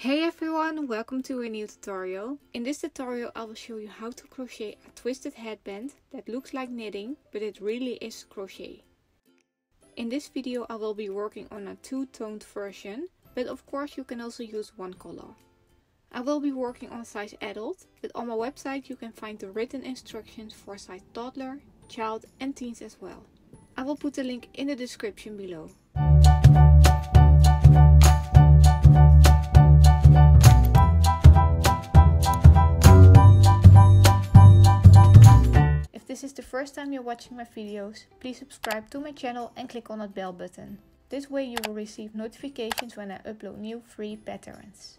Hey everyone, welcome to a new tutorial. In this tutorial I will show you how to crochet a twisted headband that looks like knitting, but it really is crochet. In this video I will be working on a two-toned version, but of course you can also use one color. I will be working on size adult, but on my website you can find the written instructions for size toddler, child and teens as well. I will put a link in the description below. If this is the first time you're watching my videos, please subscribe to my channel and click on that bell button. This way you will receive notifications when I upload new free patterns.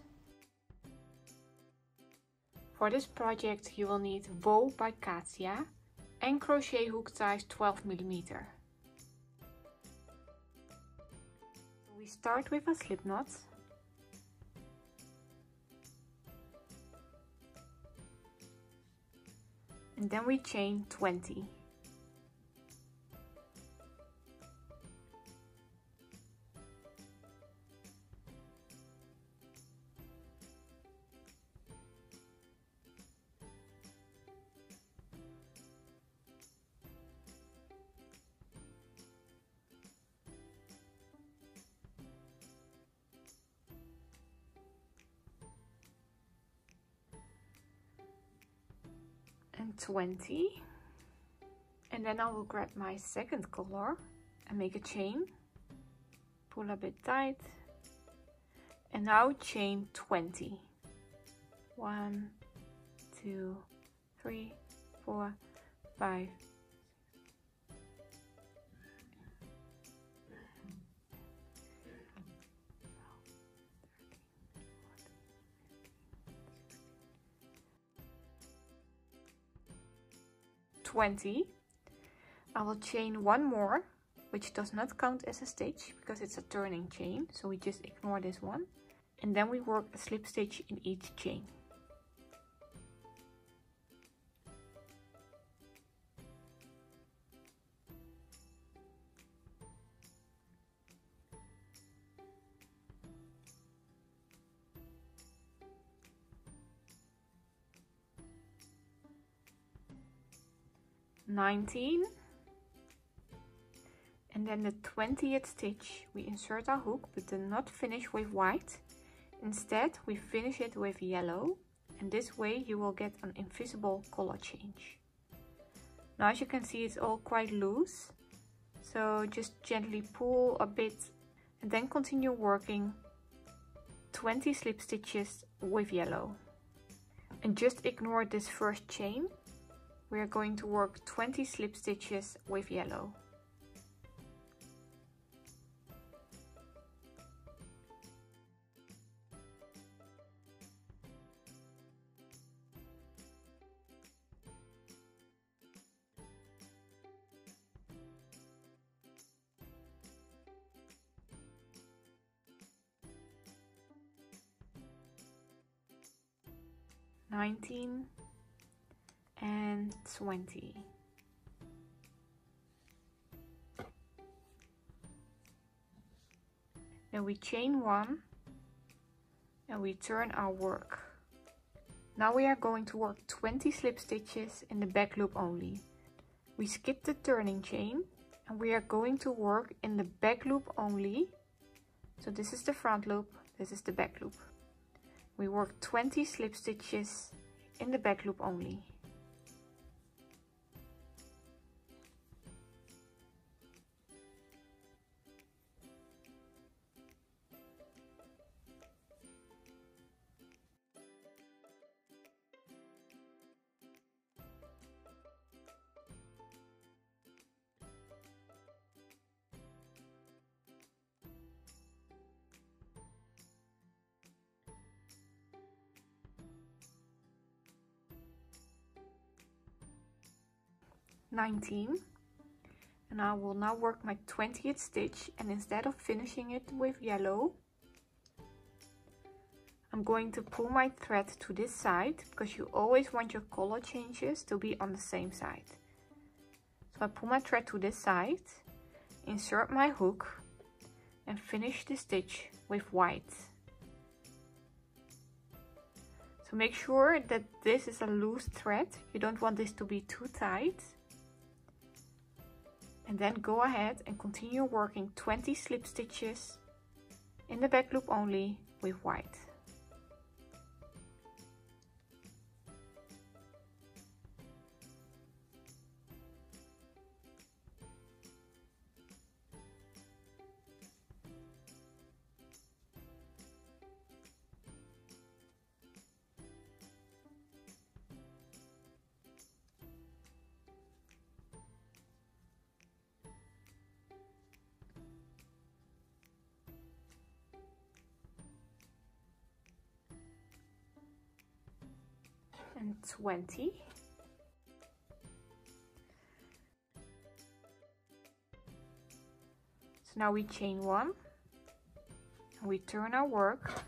For this project you will need wool by Katia and crochet hook size 12mm. We start with a slip knot. And then we chain 20. And 20, and then I will grab my second color and make a chain, pull a bit tight, and now chain 20. 1, 2, 3, 4, 5, 20. I will chain one more, which does not count as a stitch because it's a turning chain, so we just ignore this one, and then we work a slip stitch in each chain. (19) and then the 20th stitch we insert our hook, but do not finish with white. Instead we finish it with yellow, and this way you will get an invisible color change. Now as you can see it's all quite loose, so just gently pull a bit and then continue working 20 slip stitches with yellow. And just ignore this first chain. We are going to work 20 slip stitches with yellow. (19) and 20. Then we chain 1 and we turn our work. Now we are going to work 20 slip stitches in the back loop only. We skip the turning chain and we are going to work in the back loop only. So this is the front loop, this is the back loop. We work 20 slip stitches in the back loop only. (19) and I will now work my 20th stitch, and instead of finishing it with yellow, I'm going to pull my thread to this side because you always want your color changes to be on the same side. So I pull my thread to this side, insert my hook and finish the stitch with white. So make sure that this is a loose thread. You don't want this to be too tight. And then go ahead and continue working 20 slip stitches in the back loop only with white. And 20. So now we chain 1 and we turn our work.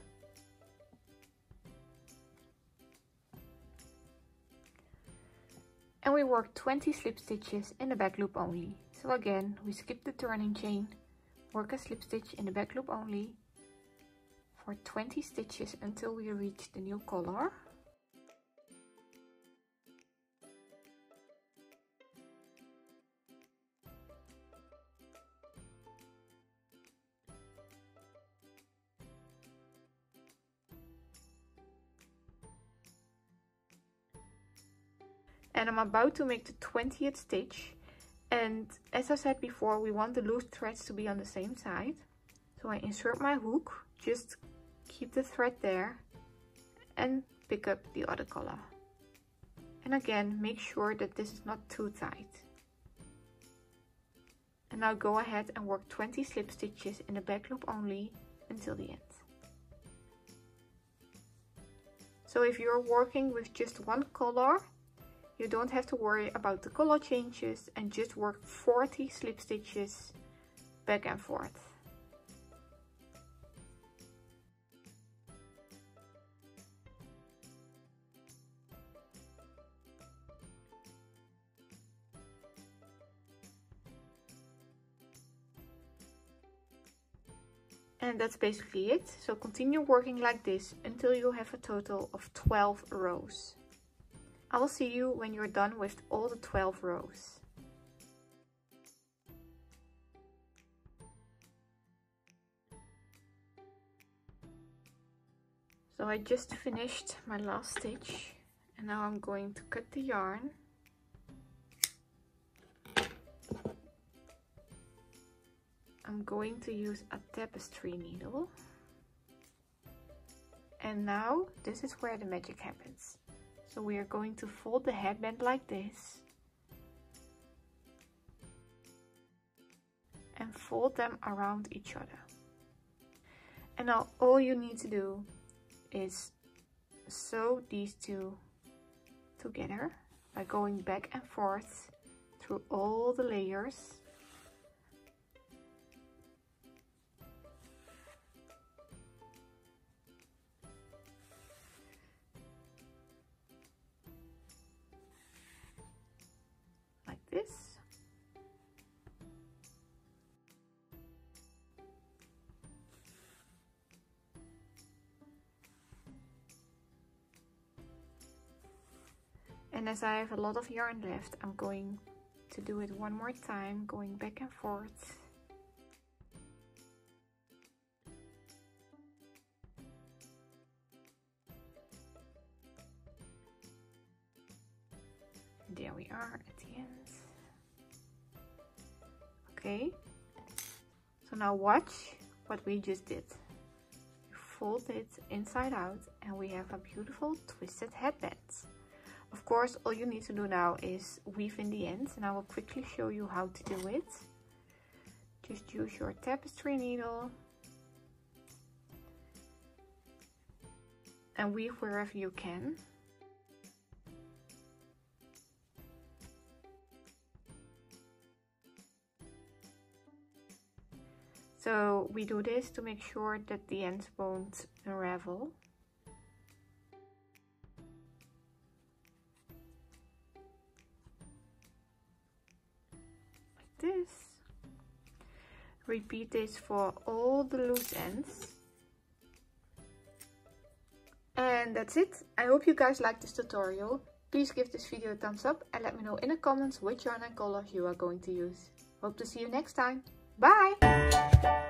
And we work 20 slip stitches in the back loop only. So again, we skip the turning chain, work a slip stitch in the back loop only for 20 stitches until we reach the new color. And I'm about to make the 20th stitch, and as I said before, we want the loose threads to be on the same side. So I insert my hook, just keep the thread there and pick up the other color. And again, make sure that this is not too tight. And now go ahead and work 20 slip stitches in the back loop only until the end. So if you're working with just one color, you don't have to worry about the color changes and just work 40 slip stitches back and forth. And that's basically it. So continue working like this until you have a total of 12 rows. I will see you when you're done with all the 12 rows. So I just finished my last stitch and now I'm going to cut the yarn. I'm going to use a tapestry needle. And now this is where the magic happens. So we are going to fold the headband like this and fold them around each other. And now all you need to do is sew these two together by going back and forth through all the layers. This. And as I have a lot of yarn left, I'm going to do it one more time, going back and forth. There we are at the end. Okay, so now watch what we just did. We fold it inside out and we have a beautiful twisted headband. Of course, all you need to do now is weave in the ends, and I will quickly show you how to do it. Just use your tapestry needle and weave wherever you can. So we do this to make sure that the ends won't unravel. Like this. Repeat this for all the loose ends. And And that's it. I hope you guys liked this tutorial. Please give this video a thumbs up and let me know in the comments which yarn and colors you are going to use. Hope to see you next time. Bye!